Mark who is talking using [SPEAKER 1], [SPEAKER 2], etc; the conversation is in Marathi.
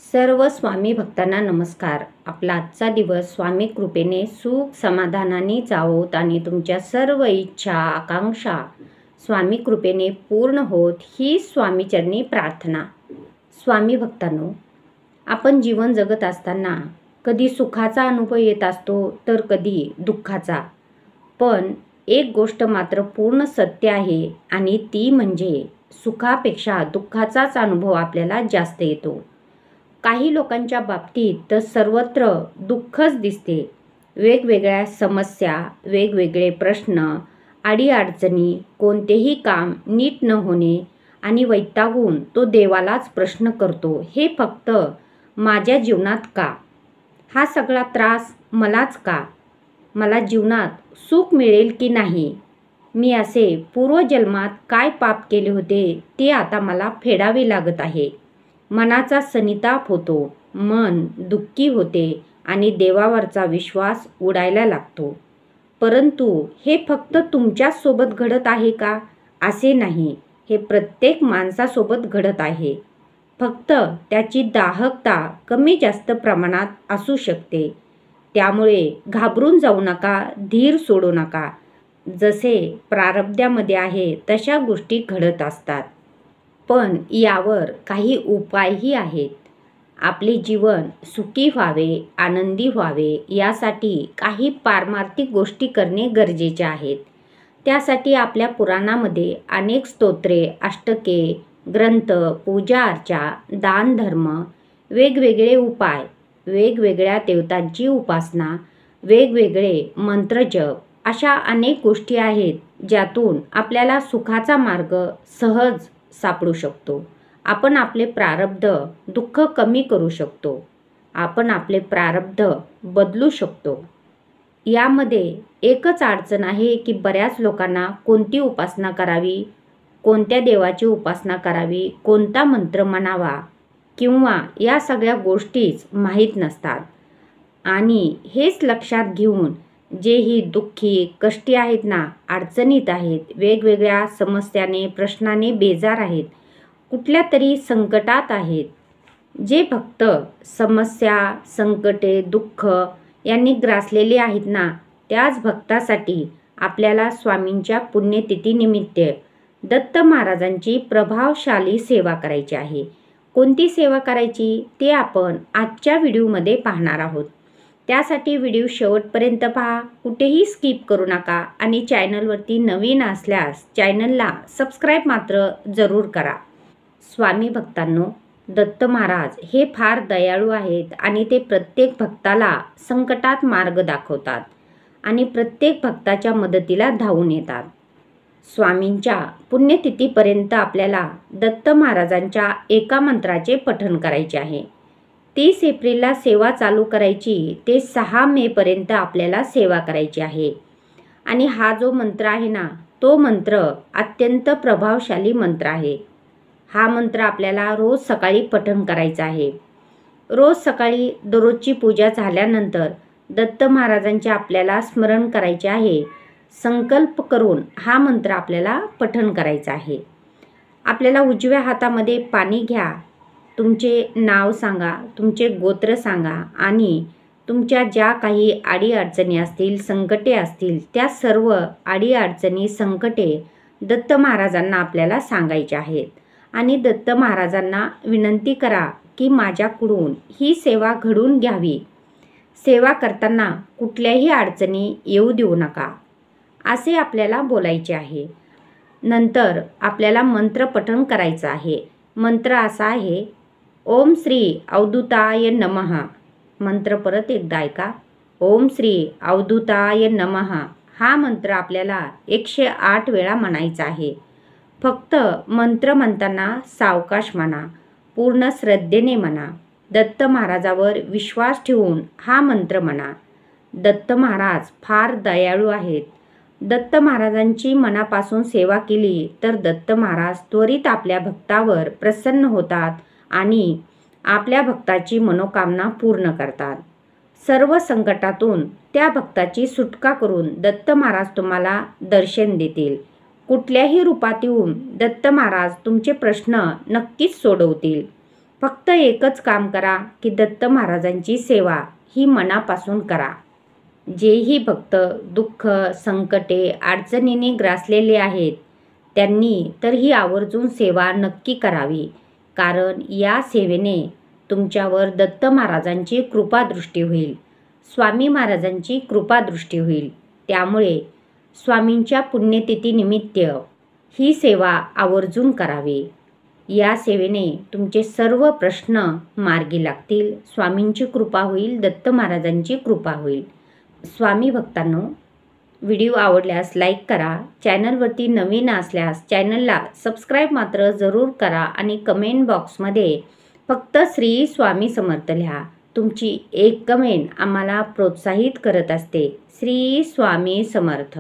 [SPEAKER 1] सर्व स्वामी भक्तांना नमस्कार. आपला आजचा दिवस स्वामी कृपेने सुख समाधानाने जावोत आणि तुमच्या सर्व इच्छा आकांक्षा स्वामी कृपेने पूर्ण होत ही स्वामीचरणी प्रार्थना. स्वामी भक्तांनो, आपण जीवन जगत असताना कधी सुखाचा अनुभव येत असतो तर कधी दुःखाचा. पण एक गोष्ट मात्र पूर्ण सत्य आहे आणि ती म्हणजे सुखापेक्षा दुःखाचाच अनुभव आपल्याला जास्त येतो. काही लोकांच्या बाबतीत तर सर्वत्र दुःखच दिसते. वेगवेगळ्या समस्या, वेगवेगळे प्रश्न, अडीअडचणी, कोणतेही काम नीट न होणे आणि वैतागून तो देवालाच प्रश्न करतो, हे फक्त माझ्या जीवनात का? हा सगळा त्रास मलाच का? मला जीवनात सुख मिळेल की नाही? मी असे पूर्वजन्मात काय पाप केले होते ते आता मला फेडावे लागत आहे. मनाचा सनिताप होतो, मन दुःखी होते आणि देवावरचा विश्वास उडायला लागतो. परंतु हे फक्त तुमच्याच सोबत घडत आहे का? असे नाही, हे प्रत्येक माणसासोबत घडत आहे. फक्त त्याची दाहकता कमी जास्त प्रमाणात असू शकते. त्यामुळे घाबरून जाऊ नका, धीर सोडू नका. जसे प्रारब्धामध्ये आहे तशा गोष्टी घडत असतात. पण यावर काही उपायही आहेत. आपले जीवन सुखी व्हावे, आनंदी व्हावे यासाठी काही पारमार्थिक गोष्टी करणे गरजेचे आहेत. त्यासाठी आपल्या पुराणामध्ये अनेक स्तोत्रे, अष्टके, ग्रंथ, पूजा अर्चा, दान धर्म, वेगवेगळे उपाय, वेगवेगळ्या देवतांची उपासना, वेगवेगळे मंत्रजप अशा अनेक गोष्टी आहेत ज्यातून आपल्याला सुखाचा मार्ग सहज सापडू शकतो. आपण आपले प्रारब्ध दुःख कमी करू शकतो. आपण आपले प्रारब्ध बदलू शकतो. यामध्ये एकच अडचण आहे की बऱ्याच लोकांना कोणती उपासना करावी, कोणत्या देवाची उपासना करावी, कोणता मंत्र म्हणावा किंवा या सगळ्या गोष्टीच माहीत नसतात. आणि हेच लक्षात घेऊन जेही दुःखी, कष्टी आहेत ना, अडचणीत आहेत, वेगवेगळ्या समस्याने, प्रश्नाने बेजार आहेत, कुठल्या तरी संकटात आहेत, जे भक्त समस्या, संकटे, दुःख यांनी ग्रासलेले आहेत ना, त्याच भक्तासाठी आपल्याला स्वामींच्या पुण्यतिथीनिमित्त दत्त महाराजांची प्रभावशाली सेवा करायची आहे. कोणती सेवा करायची ते आपण आजच्या व्हिडिओमध्ये पाहणार आहोत. त्यासाठी व्हिडिओ शेवटपर्यंत पहा, कुठेही स्किप करू नका आणि चॅनलवरती नवीन असल्यास चॅनलला सबस्क्राईब मात्र जरूर करा. स्वामी भक्तांनो, दत्त महाराज हे फार दयाळू आहेत आणि ते प्रत्येक भक्ताला संकटात मार्ग दाखवतात आणि प्रत्येक भक्ताच्या मदतीला धावून येतात. स्वामींच्या पुण्यतिथीपर्यंत आपल्याला दत्त महाराजांच्या एका मंत्राचे पठण करायचे आहे. 30 एप्रिलला सेवा चालू करायची ते 6 मेपर्यंत आपल्याला सेवा करायची आहे. आणि हा जो मंत्र आहे ना, तो मंत्र अत्यंत प्रभावशाली मंत्र आहे. हा मंत्र आपल्याला रोज सकाळी पठण करायचा आहे. रोज सकाळी दररोजची पूजा झाल्यानंतर दत्त महाराजांचे आपल्याला स्मरण करायचे आहे. संकल्प करून हा मंत्र आपल्याला पठण करायचा आहे. आपल्याला उजव्या हातामध्ये पाणी घ्या, तुमचे नाव सांगा, तुमचे गोत्र सांगा आणि तुमच्या ज्या काही अडीअडचणी असतील, संकटे असतील, त्या सर्व अडीअडचणी, संकटे दत्त महाराजांना आपल्याला सांगायचे आहेत. आणि दत्त महाराजांना विनंती करा की माझ्याकडून ही सेवा घडून घ्यावी. सेवा करताना कुठल्याही अडचणी येऊ देऊ नका, असे आपल्याला बोलायचे आहे. नंतर आपल्याला मंत्र पठण करायचं आहे. मंत्र असा आहे, ओम श्री अवधूताय नमः. मंत्र परत एकदा ऐका, ओम श्री अवधूताय नमः. हा मंत्र आपल्याला 108 वेळा म्हणायचा आहे. फक्त मंत्र म्हणताना सावकाश म्हणा, पूर्ण श्रद्धेने म्हणा. दत्त महाराजावर विश्वास ठेवून हा मंत्र म्हणा. दत्त महाराज फार दयाळू आहेत. दत्त महाराजांची मनापासून सेवा केली तर दत्त महाराज त्वरित आपल्या भक्तावर प्रसन्न होतात आणि आपल्या भक्ताची मनोकामना पूर्ण करतात. सर्व संकटातून त्या भक्ताची सुटका करून दत्त महाराज तुम्हाला दर्शन देतील. कुठल्याही रूपात येऊन दत्त महाराज तुमचे प्रश्न नक्कीच सोडवतील. फक्त एकच काम करा की दत्त महाराजांची सेवा ही मनापासून करा. जेही भक्त दुःख, संकटे, अडचणीने ग्रासलेले आहेत त्यांनी तर ही आवर्जून सेवा नक्की करावी. कारण या सेवेने तुमच्यावर दत्त महाराजांची कृपादृष्टी होईल, स्वामी महाराजांची कृपादृष्टी होईल. त्यामुळे स्वामींच्या पुण्यतिथीनिमित्त ही सेवा आवर्जून करावी. या सेवेने तुमचे सर्व प्रश्न मार्गी लागतील, स्वामींची कृपा होईल, दत्त महाराजांची कृपा होईल. स्वामी भक्तांनो, व्हिडिओ आवडल्यास लाईक करा. चॅनलवरती नवीन असल्यास चॅनलला सबस्क्राईब मात्र जरूर करा आणि कमेंट बॉक्समध्ये फक्त श्री स्वामी समर्थ लिहा. तुमची एक कमेंट आम्हाला प्रोत्साहित करत असते. श्री स्वामी समर्थ.